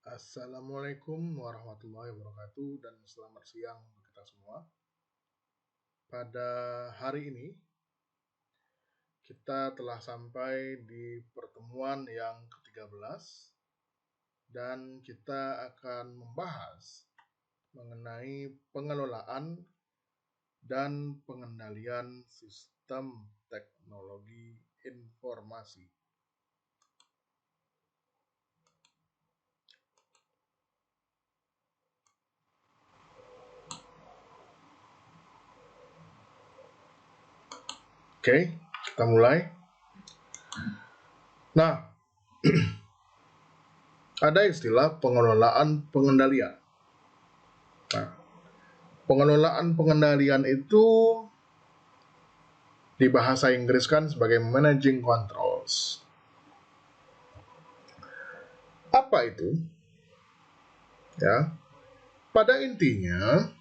Assalamualaikum warahmatullahi wabarakatuh dan selamat siang untuk kita semua. Pada hari ini kita telah sampai di pertemuan yang ke-13 dan kita akan membahas mengenai pengelolaan dan pengendalian sistem teknologi informasi. Oke, kita mulai. Nah, ada istilah pengelolaan pengendalian. Nah, pengelolaan pengendalian itu di bahasa Inggris kan sebagai managing controls. Apa itu? Ya, pada intinya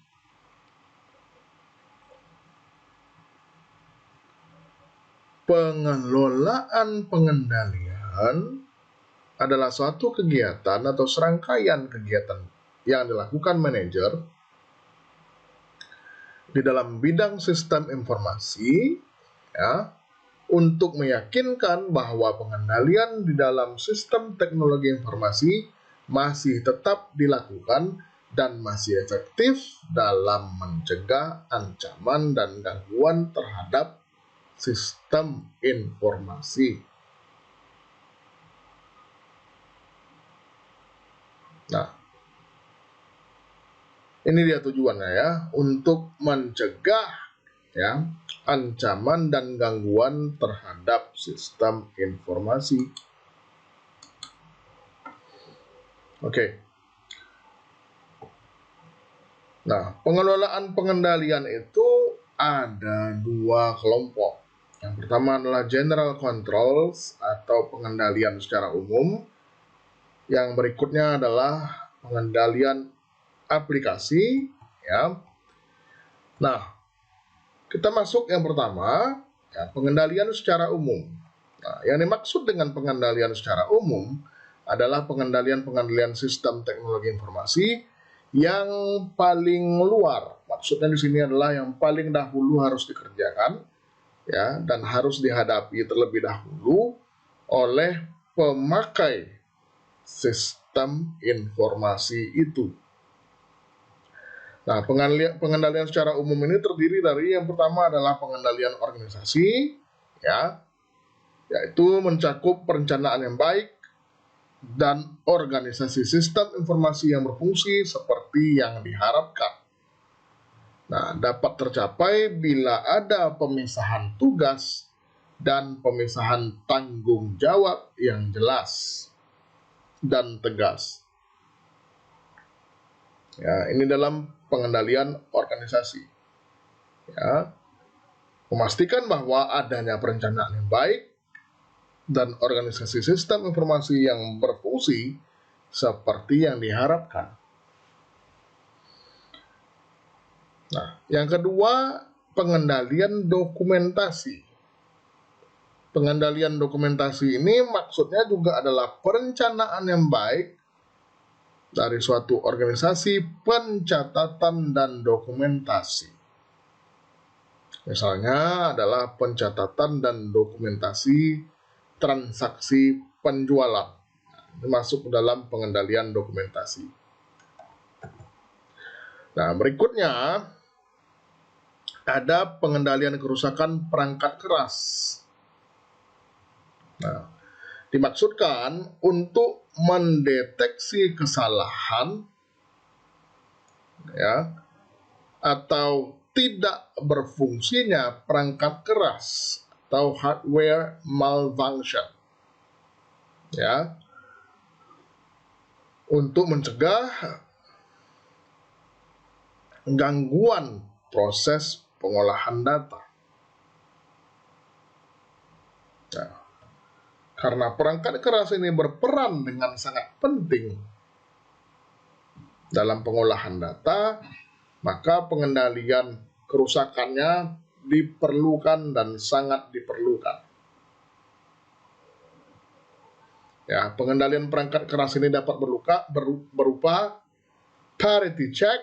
pengelolaan pengendalian adalah suatu kegiatan atau serangkaian kegiatan yang dilakukan manajer di dalam bidang sistem informasi, ya, untuk meyakinkan bahwa pengendalian di dalam sistem teknologi informasi masih tetap dilakukan dan masih efektif dalam mencegah ancaman dan gangguan terhadap sistem informasi. Nah, ini dia tujuannya ya, untuk mencegah ya ancaman dan gangguan terhadap sistem informasi. Oke. Nah, pengelolaan pengendalian itu ada dua kelompok. Yang pertama adalah general controls atau pengendalian secara umum. Yang berikutnya adalah pengendalian aplikasi, ya. Nah, kita masuk yang pertama, ya, pengendalian secara umum. Nah, yang dimaksud dengan pengendalian secara umum adalah pengendalian sistem teknologi informasi yang paling luar. Maksudnya di sini adalah yang paling dahulu harus dikerjakan, ya, dan harus dihadapi terlebih dahulu oleh pemakai sistem informasi itu. Nah, pengendalian secara umum ini terdiri dari yang pertama adalah pengendalian organisasi, ya, yaitu mencakup perencanaan yang baik dan organisasi sistem informasi yang berfungsi seperti yang diharapkan. Nah, dapat tercapai bila ada pemisahan tugas dan pemisahan tanggung jawab yang jelas dan tegas. Ya, ini dalam pengendalian organisasi. Ya, memastikan bahwa adanya perencanaan yang baik dan organisasi sistem informasi yang berfungsi seperti yang diharapkan. Nah, yang kedua, pengendalian dokumentasi. Pengendalian dokumentasi ini maksudnya juga adalah perencanaan yang baik dari suatu organisasi, pencatatan dan dokumentasi. Misalnya adalah pencatatan dan dokumentasi transaksi penjualan. Ini masuk dalam pengendalian dokumentasi. Nah, berikutnya ada pengendalian kerusakan perangkat keras. Nah, dimaksudkan untuk mendeteksi kesalahan, ya, atau tidak berfungsinya perangkat keras atau hardware malfunction, ya, untuk mencegah gangguan proses pengolahan data. Nah, karena perangkat keras ini berperan dengan sangat penting dalam pengolahan data, maka pengendalian kerusakannya diperlukan dan sangat diperlukan. Ya, pengendalian perangkat keras ini dapat berupa parity check,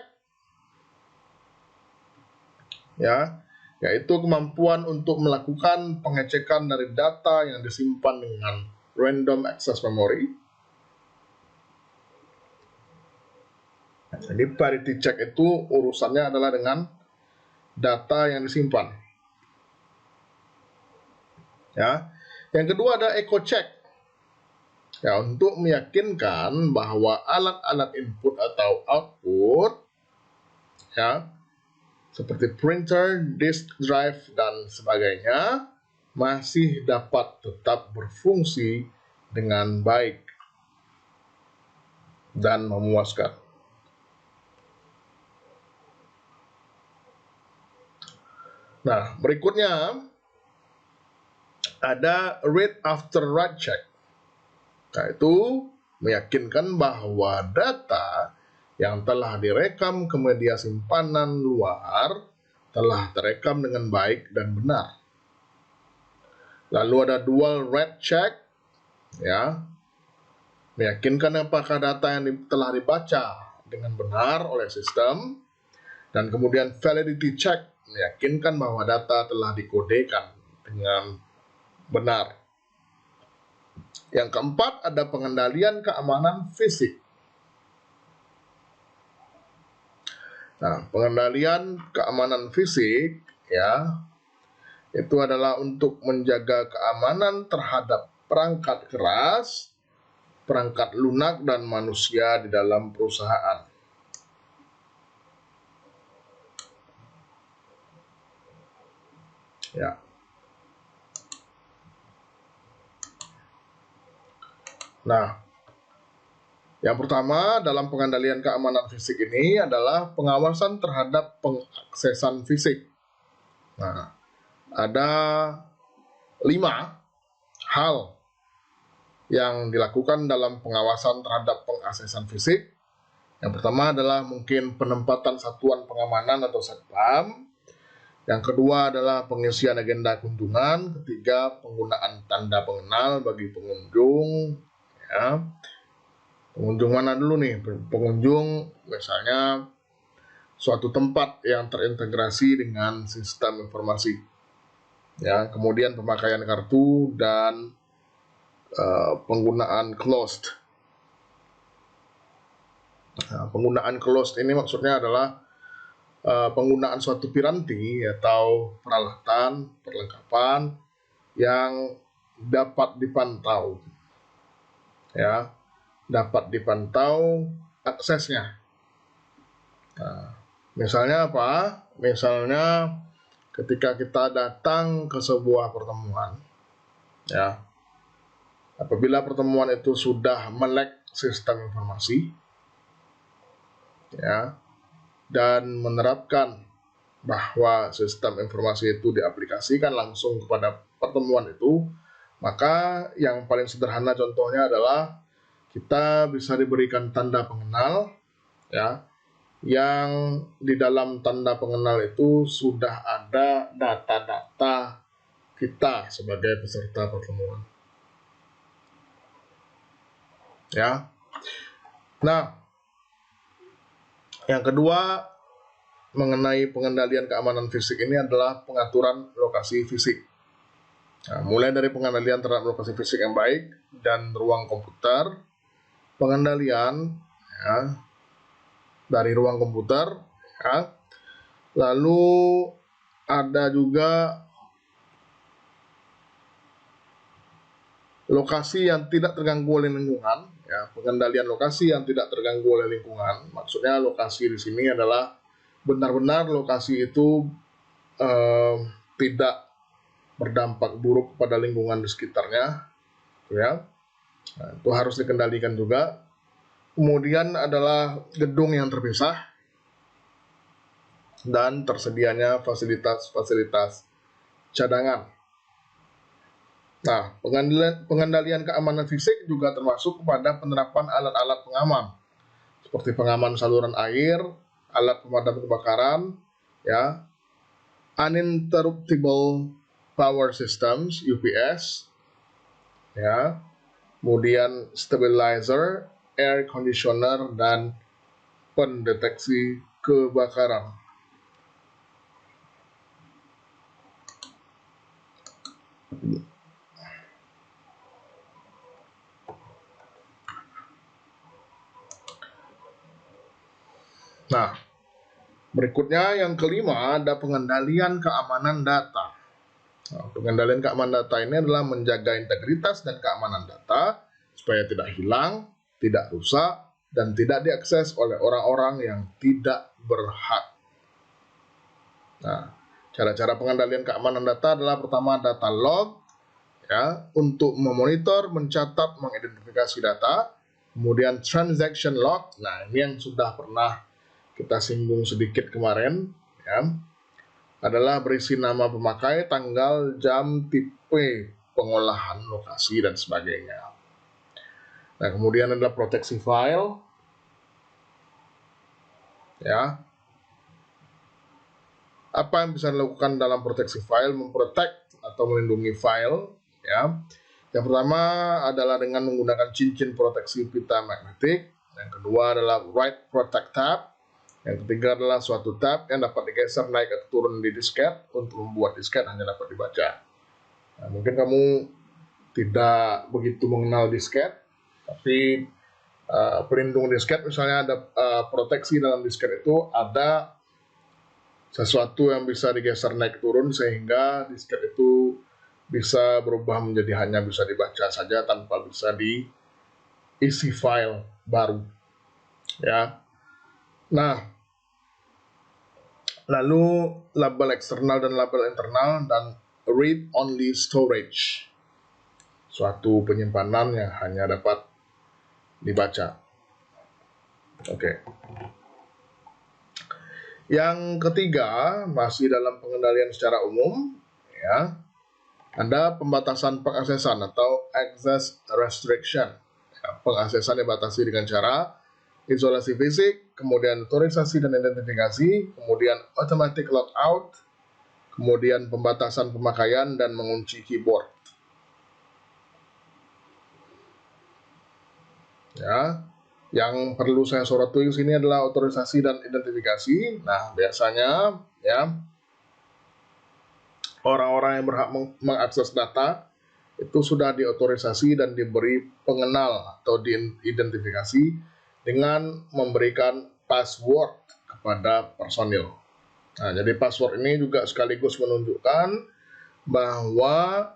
ya, yaitu kemampuan untuk melakukan pengecekan dari data yang disimpan dengan random access memory. Jadi parity check itu urusannya adalah dengan data yang disimpan. Ya, yang kedua ada echo check. Ya, untuk meyakinkan bahwa alat-alat input atau output, ya, seperti printer, disk drive, dan sebagainya, masih dapat tetap berfungsi dengan baik dan memuaskan. Nah, berikutnya ada read after write check. Nah, itu meyakinkan bahwa data yang telah direkam ke media simpanan luar telah terekam dengan baik dan benar. Lalu ada dual read check, ya, meyakinkan apakah data yang telah dibaca dengan benar oleh sistem, dan kemudian validity check, meyakinkan bahwa data telah dikodekan dengan benar. Yang keempat ada pengendalian keamanan fisik. Nah, pengendalian keamanan fisik, ya, itu adalah untuk menjaga keamanan terhadap perangkat keras, perangkat lunak, dan manusia di dalam perusahaan. Ya. Nah, yang pertama dalam pengendalian keamanan fisik ini adalah pengawasan terhadap pengaksesan fisik. Nah, ada 5 hal yang dilakukan dalam pengawasan terhadap pengaksesan fisik. Yang pertama adalah mungkin penempatan satuan pengamanan atau satpam. Yang kedua adalah pengisian agenda kunjungan. Ketiga, penggunaan tanda pengenal bagi pengunjung. Ya. Pengunjung mana dulu nih? Pengunjung misalnya suatu tempat yang terintegrasi dengan sistem informasi. Ya, kemudian pemakaian kartu dan penggunaan closed. Nah, penggunaan closed ini maksudnya adalah penggunaan suatu piranti atau peralatan, perlengkapan yang dapat dipantau, ya, dapat dipantau aksesnya. Nah, misalnya apa? Misalnya ketika kita datang ke sebuah pertemuan, ya, apabila pertemuan itu sudah melek sistem informasi, ya, dan menerapkan bahwa sistem informasi itu diaplikasikan langsung kepada pertemuan itu, maka yang paling sederhana contohnya adalah kita bisa diberikan tanda pengenal, ya, yang di dalam tanda pengenal itu sudah ada data-data kita sebagai peserta pertemuan. Ya. Nah, yang kedua mengenai pengendalian keamanan fisik ini adalah pengaturan lokasi fisik. Nah, mulai dari pengendalian terhadap lokasi fisik yang baik dan ruang komputer, pengendalian, ya, dari ruang komputer, ya. Lalu ada juga lokasi yang tidak terganggu oleh lingkungan, ya, pengendalian lokasi yang tidak terganggu oleh lingkungan. Maksudnya lokasi di sini adalah benar-benar lokasi itu tidak berdampak buruk pada lingkungan di sekitarnya, ya. Nah, itu harus dikendalikan juga. Kemudian adalah gedung yang terpisah dan tersedianya fasilitas-fasilitas cadangan. Nah, pengendalian keamanan fisik juga termasuk kepada penerapan alat-alat pengaman seperti pengaman saluran air, alat pemadam kebakaran, ya, uninterruptible power systems (UPS), ya, kemudian stabilizer, air conditioner, dan pendeteksi kebakaran. Nah, berikutnya yang kelima ada pengendalian keamanan data. Nah, pengendalian keamanan data ini adalah menjaga integritas dan keamanan data supaya tidak hilang, tidak rusak, dan tidak diakses oleh orang-orang yang tidak berhak. Nah, cara-cara pengendalian keamanan data adalah pertama data log, ya, untuk memonitor, mencatat, mengidentifikasi data. Kemudian transaction log, nah ini yang sudah pernah kita singgung sedikit kemarin, ya, adalah berisi nama pemakai, tanggal, jam, tipe pengolahan, lokasi, dan sebagainya. Nah, kemudian adalah proteksi file, ya. Apa yang bisa dilakukan dalam proteksi file? Memprotect atau melindungi file, ya. Yang pertama adalah dengan menggunakan cincin proteksi pita magnetik. Yang kedua adalah write protect tab. Yang ketiga adalah suatu tab yang dapat digeser naik atau turun di disket untuk membuat disket hanya dapat dibaca. Nah, mungkin kamu tidak begitu mengenal disket, tapi pelindung disket misalnya ada proteksi dalam disket itu ada sesuatu yang bisa digeser naik turun sehingga disket itu bisa berubah menjadi hanya bisa dibaca saja tanpa bisa diisi file baru, ya. Nah, lalu label eksternal dan label internal dan read only storage, suatu penyimpanan yang hanya dapat dibaca. Oke. Yang ketiga, masih dalam pengendalian secara umum, ya. Ada pembatasan pengaksesan atau access restriction. Ya, pengaksesan dibatasi dengan cara isolasi fisik, kemudian otorisasi dan identifikasi, kemudian automatic logout, kemudian pembatasan pemakaian dan mengunci keyboard. Ya, yang perlu saya soroti di sini adalah otorisasi dan identifikasi. Nah, biasanya, ya, orang-orang yang berhak mengakses data itu sudah diotorisasi dan diberi pengenal atau diidentifikasi dengan memberikan password kepada personil. Nah, jadi password ini juga sekaligus menunjukkan bahwa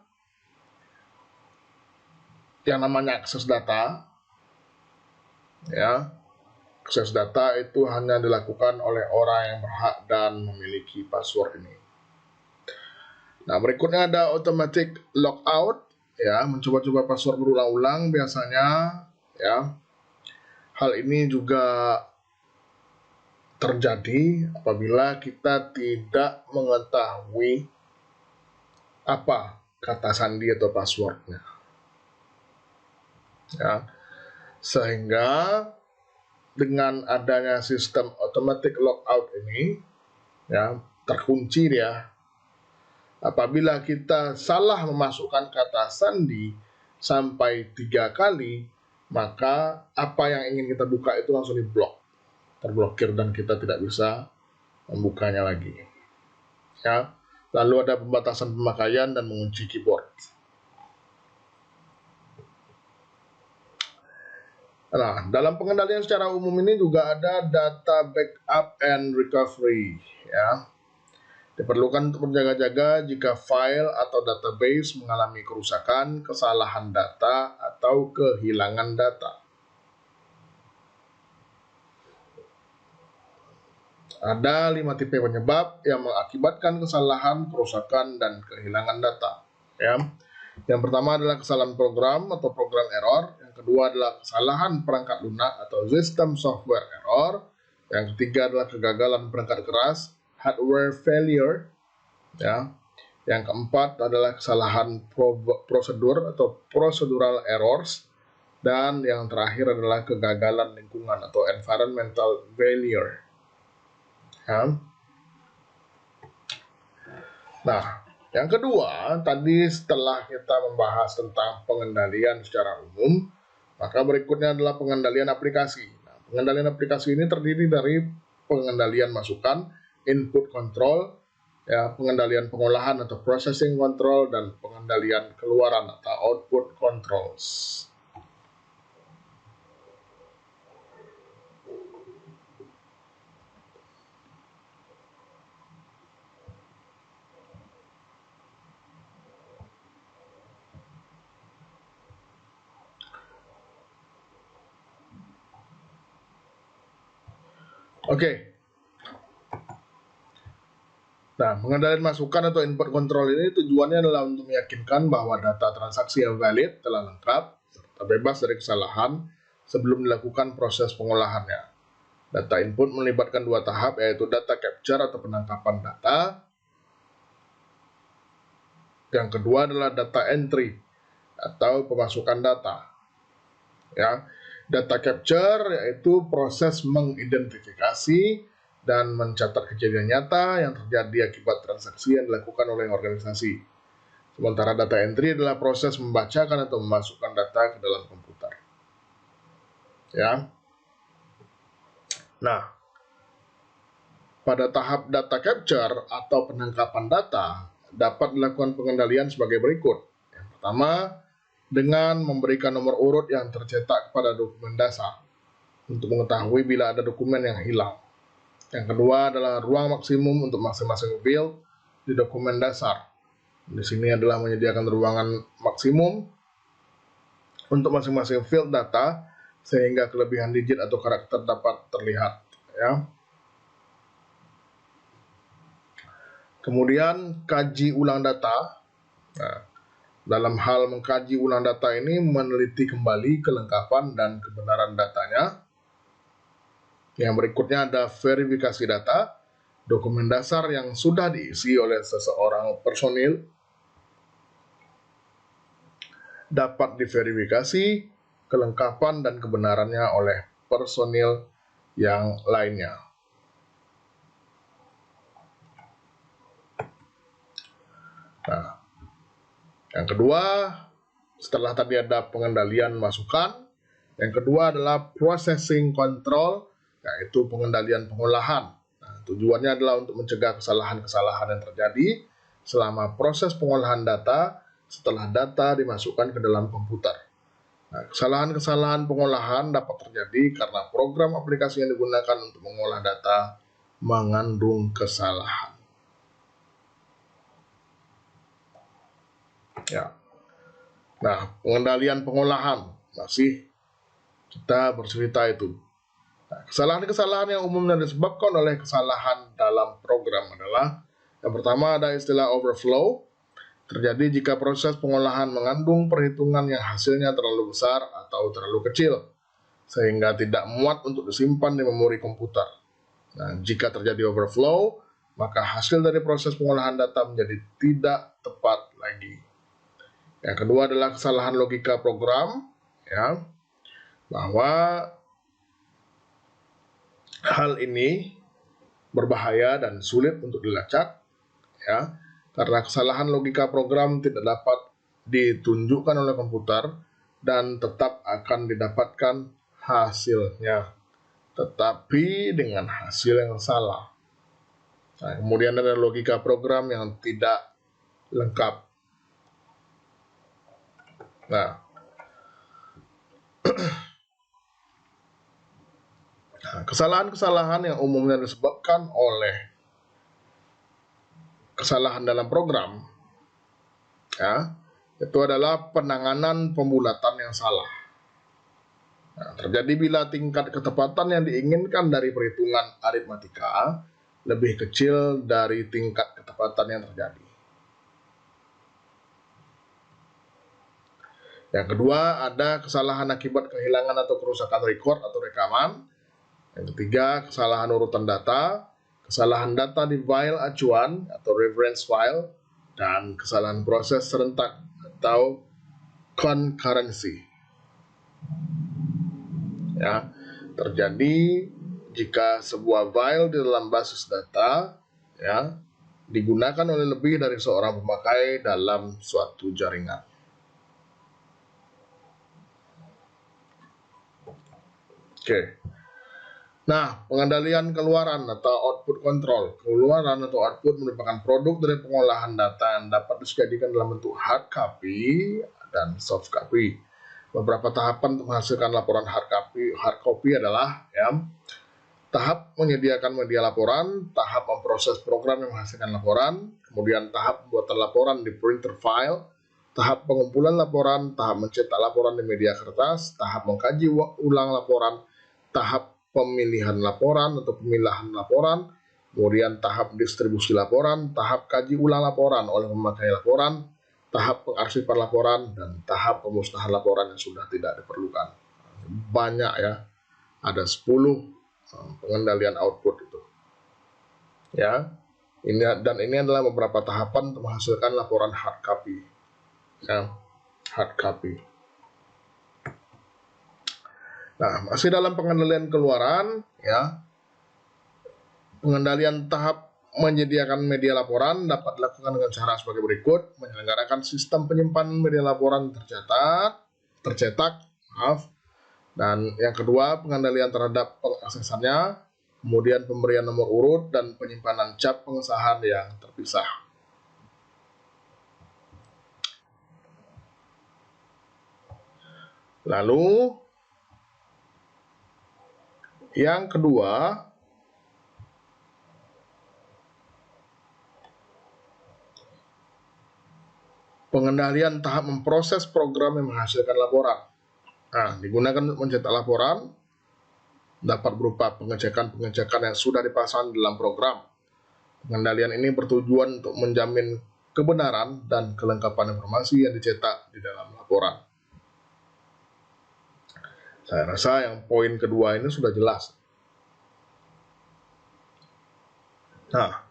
yang namanya akses data, ya, akses data itu hanya dilakukan oleh orang yang berhak dan memiliki password ini. Nah, berikutnya ada automatic logout, ya, mencoba-coba password berulang-ulang biasanya, ya. Hal ini juga terjadi apabila kita tidak mengetahui apa kata sandi atau passwordnya, ya. Sehingga dengan adanya sistem automatic logout ini, ya, terkunci dia. Apabila kita salah memasukkan kata sandi sampai 3 kali, maka apa yang ingin kita buka itu langsung diblok, terblokir, dan kita tidak bisa membukanya lagi, ya. Lalu ada pembatasan pemakaian dan mengunci keyboard. Nah, dalam pengendalian secara umum ini juga ada data backup and recovery, ya. Diperlukan untuk berjaga-jaga jika file atau database mengalami kerusakan, kesalahan data, atau kehilangan data. Ada 5 tipe penyebab yang mengakibatkan kesalahan, kerusakan, dan kehilangan data, ya. Yang pertama adalah kesalahan program atau program error. Yang kedua adalah kesalahan perangkat lunak atau system software error. Yang ketiga adalah kegagalan perangkat keras, hardware failure, ya. Yang keempat adalah kesalahan prosedur atau procedural errors, dan yang terakhir adalah kegagalan lingkungan atau environmental failure, ya. Nah, Yang kedua, tadi setelah kita membahas tentang pengendalian secara umum, maka berikutnya adalah pengendalian aplikasi. Nah, pengendalian aplikasi ini terdiri dari pengendalian masukan, input control, ya, pengendalian pengolahan atau processing control, dan pengendalian keluaran atau output controls. Oke. Nah, pengendalian masukan atau input control ini tujuannya adalah untuk meyakinkan bahwa data transaksi yang valid telah lengkap serta bebas dari kesalahan sebelum dilakukan proses pengolahannya. Data input melibatkan dua tahap, yaitu data capture atau penangkapan data. Yang kedua adalah data entry atau pemasukan data. Ya, data capture yaitu proses mengidentifikasi dan mencatat kejadian nyata yang terjadi akibat transaksi yang dilakukan oleh organisasi. Sementara data entry adalah proses membacakan atau memasukkan data ke dalam komputer. Ya. Nah, pada tahap data capture atau penangkapan data dapat dilakukan pengendalian sebagai berikut. Yang pertama, dengan memberikan nomor urut yang tercetak pada dokumen dasar untuk mengetahui bila ada dokumen yang hilang. Yang kedua adalah ruang maksimum untuk masing-masing field di dokumen dasar. Di sini adalah menyediakan ruangan maksimum untuk masing-masing field data sehingga kelebihan digit atau karakter dapat terlihat. Ya. Kemudian kaji ulang data. Nah, dalam hal mengkaji ulang data ini meneliti kembali kelengkapan dan kebenaran datanya. Yang berikutnya ada verifikasi data, dokumen dasar yang sudah diisi oleh seseorang personil dapat diverifikasi kelengkapan dan kebenarannya oleh personil yang lainnya. Nah, yang kedua, setelah tadi ada pengendalian masukan, yang kedua adalah processing control, yaitu pengendalian pengolahan. Nah, tujuannya adalah untuk mencegah kesalahan-kesalahan yang terjadi selama proses pengolahan data setelah data dimasukkan ke dalam komputer. Nah, kesalahan-kesalahan pengolahan dapat terjadi karena program aplikasi yang digunakan untuk mengolah data mengandung kesalahan. Ya. Nah, pengendalian pengolahan masih kita bercerita itu. Nah, kesalahan-kesalahan yang umumnya disebabkan oleh kesalahan dalam program adalah yang pertama ada istilah overflow. Terjadi jika proses pengolahan mengandung perhitungan yang hasilnya terlalu besar atau terlalu kecil sehingga tidak muat untuk disimpan di memori komputer. Nah, jika terjadi overflow, maka hasil dari proses pengolahan data menjadi tidak tepat lagi. Yang kedua adalah kesalahan logika program, ya, bahwa hal ini berbahaya dan sulit untuk dilacak, ya, karena kesalahan logika program tidak dapat ditunjukkan oleh komputer dan tetap akan didapatkan hasilnya, tetapi dengan hasil yang salah. Nah, kemudian ada logika program yang tidak lengkap. Nah, kesalahan-kesalahan yang umumnya disebabkan oleh kesalahan dalam program, ya, itu adalah penanganan pembulatan yang salah. Nah, terjadi bila tingkat ketepatan yang diinginkan dari perhitungan aritmatika lebih kecil dari tingkat ketepatan yang terjadi. Yang kedua, ada kesalahan akibat kehilangan atau kerusakan record atau rekaman. Yang ketiga, kesalahan urutan data, kesalahan data di file acuan atau reference file, dan kesalahan proses serentak atau concurrency. Ya, terjadi jika sebuah file di dalam basis data, ya, digunakan oleh lebih dari seorang pemakai dalam suatu jaringan. Oke. Nah, pengendalian keluaran atau output control. Keluaran atau output merupakan produk dari pengolahan data yang dapat dijadikan dalam bentuk hard copy dan soft copy. Beberapa tahapan untuk menghasilkan laporan hard copy adalah tahap menyediakan media laporan, tahap memproses program yang menghasilkan laporan, kemudian tahap pembuatan laporan di printer file, tahap pengumpulan laporan, tahap mencetak laporan di media kertas, tahap mengkaji ulang laporan, tahap pemilihan laporan atau pemilahan laporan, kemudian tahap distribusi laporan, tahap kaji ulang laporan oleh pemakai laporan, tahap pengarsipan laporan, dan tahap pemusnahan laporan yang sudah tidak diperlukan. Banyak ya, ada 10 pengendalian output itu. Ya, ini adalah beberapa tahapan untuk menghasilkan laporan hard copy. Ya, hard copy. Nah, masih dalam pengendalian keluaran, ya, pengendalian tahap menyediakan media laporan dapat dilakukan dengan cara sebagai berikut: menyelenggarakan sistem penyimpanan media laporan tercetak, dan yang kedua pengendalian terhadap pengaksesannya, kemudian pemberian nomor urut dan penyimpanan cap pengesahan yang terpisah. Lalu yang kedua, pengendalian tahap memproses program yang menghasilkan laporan. Nah, digunakan untuk mencetak laporan dapat berupa pengecekan yang sudah dipasang dalam program. Pengendalian ini bertujuan untuk menjamin kebenaran dan kelengkapan informasi yang dicetak di dalam laporan. Saya rasa yang poin kedua ini sudah jelas. Nah,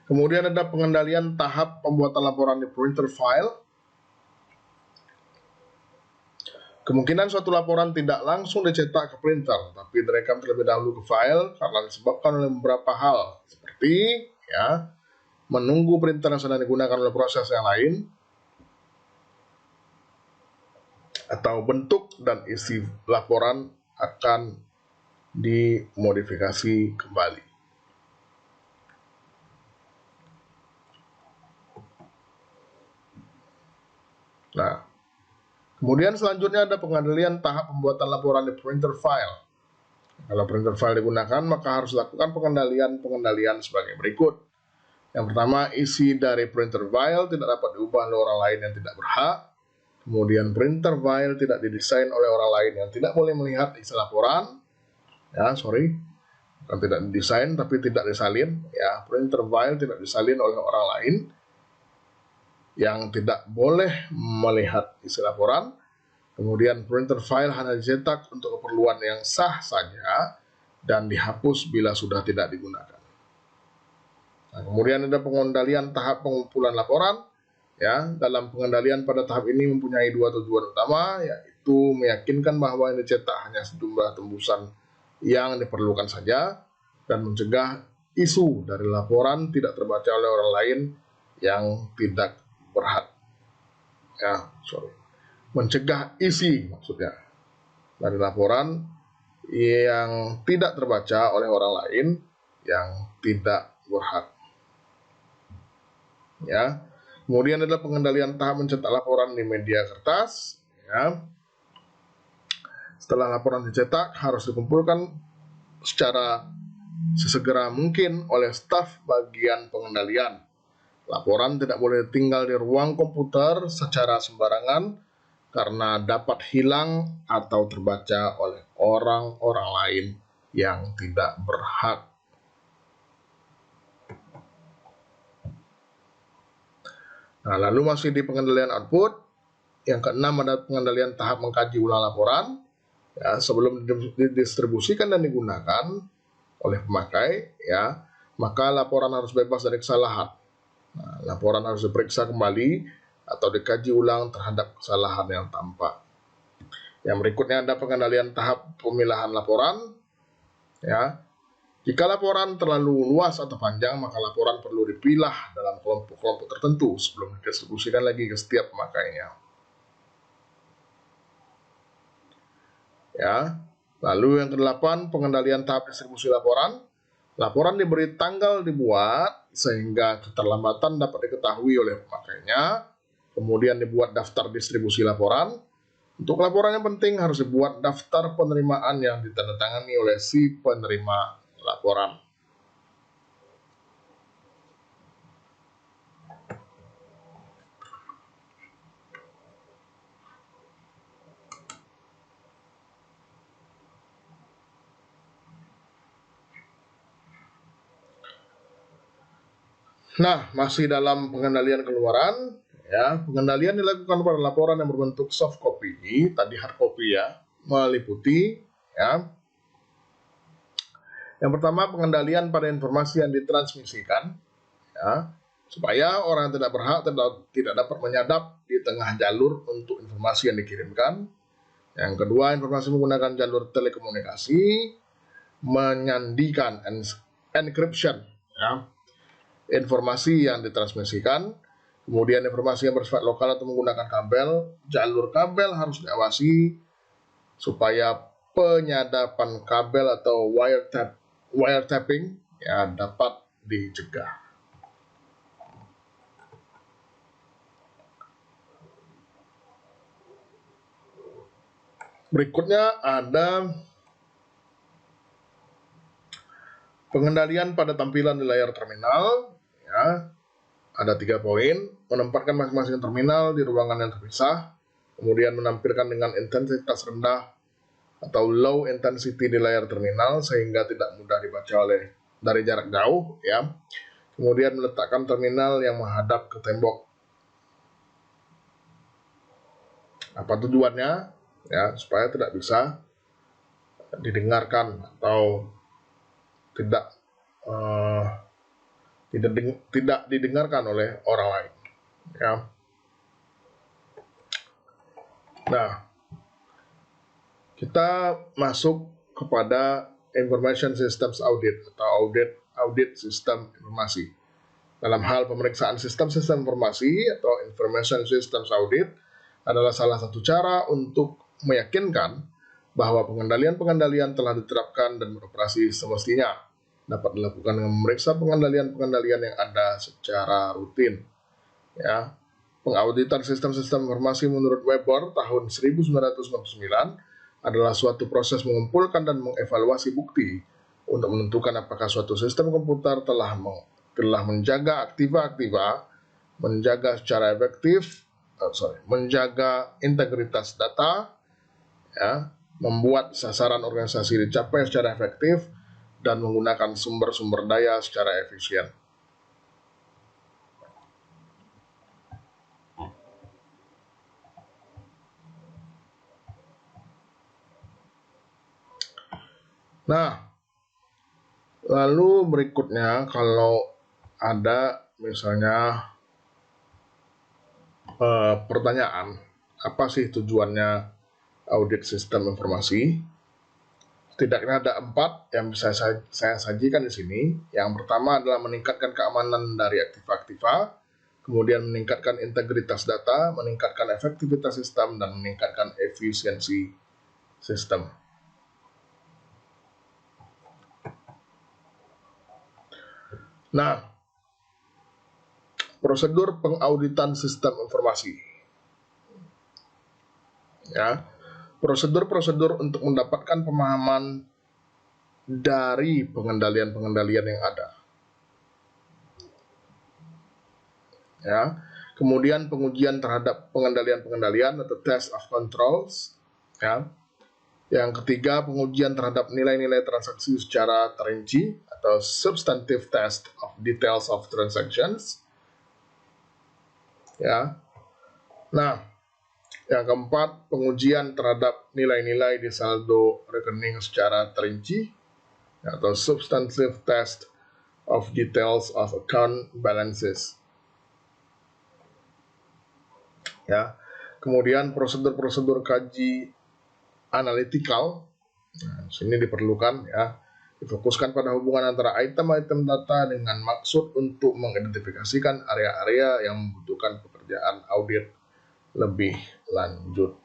kemudian ada pengendalian tahap pembuatan laporan di printer file. Kemungkinan suatu laporan tidak langsung dicetak ke printer, tapi direkam terlebih dahulu ke file karena disebabkan oleh beberapa hal, seperti menunggu printer yang sedang digunakan oleh proses yang lain, atau bentuk dan isi laporan akan dimodifikasi kembali. Nah, kemudian selanjutnya ada pengendalian tahap pembuatan laporan di printer file. Kalau printer file digunakan, maka harus dilakukan pengendalian sebagai berikut. Yang pertama, isi dari printer file tidak dapat diubah oleh orang lain yang tidak berhak. Kemudian printer file tidak didesain oleh orang lain yang tidak boleh melihat isi laporan. Bukan tidak didesain tapi tidak disalin. Printer file tidak disalin oleh orang lain yang tidak boleh melihat isi laporan. Kemudian printer file hanya dicetak untuk keperluan yang sah saja dan dihapus bila sudah tidak digunakan. Nah, kemudian ada pengendalian tahap pengumpulan laporan. Dalam pengendalian pada tahap ini mempunyai dua tujuan utama, yaitu meyakinkan bahwa yang dicetak hanya sejumlah tembusan yang diperlukan saja dan mencegah isu dari laporan tidak terbaca oleh orang lain yang tidak berhak. Mencegah isi maksudnya dari laporan yang tidak terbaca oleh orang lain yang tidak berhak. Kemudian adalah pengendalian tahap mencetak laporan di media kertas. Setelah laporan dicetak, harus dikumpulkan secara sesegera mungkin oleh staf bagian pengendalian. Laporan tidak boleh tinggal di ruang komputer secara sembarangan karena dapat hilang atau terbaca oleh orang-orang lain yang tidak berhak. Nah, lalu masih di pengendalian output, yang keenam ada pengendalian tahap mengkaji ulang laporan. Sebelum didistribusikan dan digunakan oleh pemakai, maka laporan harus bebas dari kesalahan. Nah, laporan harus diperiksa kembali atau dikaji ulang terhadap kesalahan yang tampak. Yang berikutnya ada pengendalian tahap pemilahan laporan. Jika laporan terlalu luas atau panjang, maka laporan perlu dipilah dalam kelompok-kelompok tertentu sebelum didistribusikan lagi ke setiap pemakainya. Ya. Lalu yang ke-8, pengendalian tahap distribusi laporan. Laporan diberi tanggal dibuat sehingga keterlambatan dapat diketahui oleh pemakainya. Kemudian dibuat daftar distribusi laporan. Untuk laporan yang penting harus dibuat daftar penerimaan yang ditandatangani oleh si penerima laporan. Nah, masih dalam pengendalian keluaran, ya, pengendalian dilakukan pada laporan yang berbentuk soft copy, tadi hard copy ya, meliputi, ya. Yang pertama, pengendalian pada informasi yang ditransmisikan, ya, supaya orang yang tidak berhak tidak dapat menyadap di tengah jalur untuk informasi yang dikirimkan. Yang kedua, informasi menggunakan jalur telekomunikasi, menyandikan encryption, ya, informasi yang ditransmisikan. Kemudian informasi yang bersifat lokal atau menggunakan kabel, jalur kabel harus diawasi supaya penyadapan kabel atau wiretapping ya dapat dicegah. Berikutnya ada pengendalian pada tampilan di layar terminal. Ya, ada 3 poin. Menempatkan masing-masing terminal di ruangan yang terpisah. Kemudian menampilkan dengan intensitas rendah atau low intensity di layar terminal sehingga tidak mudah dibaca oleh dari jarak jauh. Ya. Kemudian meletakkan terminal yang menghadap ke tembok. Apa tujuannya? Ya, supaya tidak bisa didengarkan atau tidak tidak didengarkan oleh orang lain. Ya. Nah, kita masuk kepada Information Systems Audit atau audit sistem informasi. Dalam hal pemeriksaan sistem-sistem informasi atau Information Systems Audit adalah salah satu cara untuk meyakinkan bahwa pengendalian-pengendalian telah diterapkan dan beroperasi semestinya. Dapat dilakukan dengan memeriksa pengendalian-pengendalian yang ada secara rutin. Ya. Pengauditan sistem-sistem informasi menurut Weber tahun 1999 adalah suatu proses mengumpulkan dan mengevaluasi bukti untuk menentukan apakah suatu sistem komputer telah menjaga aktiva-aktiva, menjaga secara efektif, menjaga integritas data, ya, membuat sasaran organisasi dicapai secara efektif, dan menggunakan sumber-sumber daya secara efisien. Nah, lalu berikutnya kalau ada misalnya pertanyaan, apa sih tujuannya audit sistem informasi? Setidaknya ada 4 yang bisa saya sajikan di sini. Yang pertama adalah meningkatkan keamanan dari aktiva-aktiva, kemudian meningkatkan integritas data, meningkatkan efektivitas sistem, dan meningkatkan efisiensi sistem. Nah, prosedur pengauditan sistem informasi. Ya, prosedur-prosedur untuk mendapatkan pemahaman dari pengendalian-pengendalian yang ada. Ya, kemudian pengujian terhadap pengendalian-pengendalian atau test of controls. Ya, yang ketiga pengujian terhadap nilai-nilai transaksi secara terinci atau substantive test of details of transactions. Ya, nah, yang keempat pengujian terhadap nilai-nilai di saldo rekening secara terinci atau substantive test of details of account balances. Ya, kemudian prosedur-prosedur kaji analytical, nah, sini diperlukan ya, Difokuskan pada hubungan antara item-item data dengan maksud untuk mengidentifikasikan area-area yang membutuhkan pekerjaan audit lebih lanjut.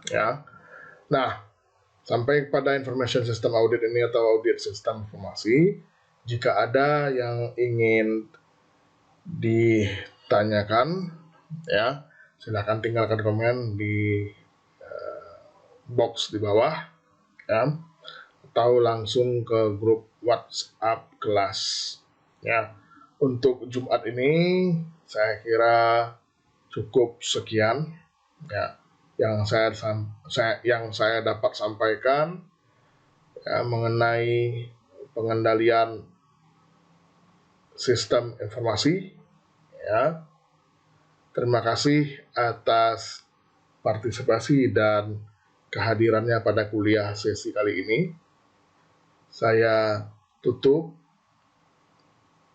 Ya. Nah, sampai pada information system audit ini atau audit sistem informasi, jika ada yang ingin ditanyakan, ya, silakan tinggalkan komen di box di bawah, ya, atau langsung ke grup WhatsApp kelas. Ya, untuk Jumat ini saya kira cukup sekian, ya, yang saya dapat sampaikan, ya, mengenai pengendalian sistem informasi. Ya, terima kasih atas partisipasi dan kehadirannya pada kuliah sesi kali ini. Saya tutup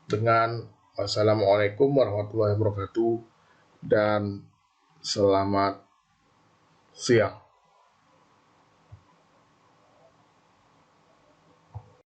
dengan wassalamualaikum warahmatullahi wabarakatuh dan selamat siang.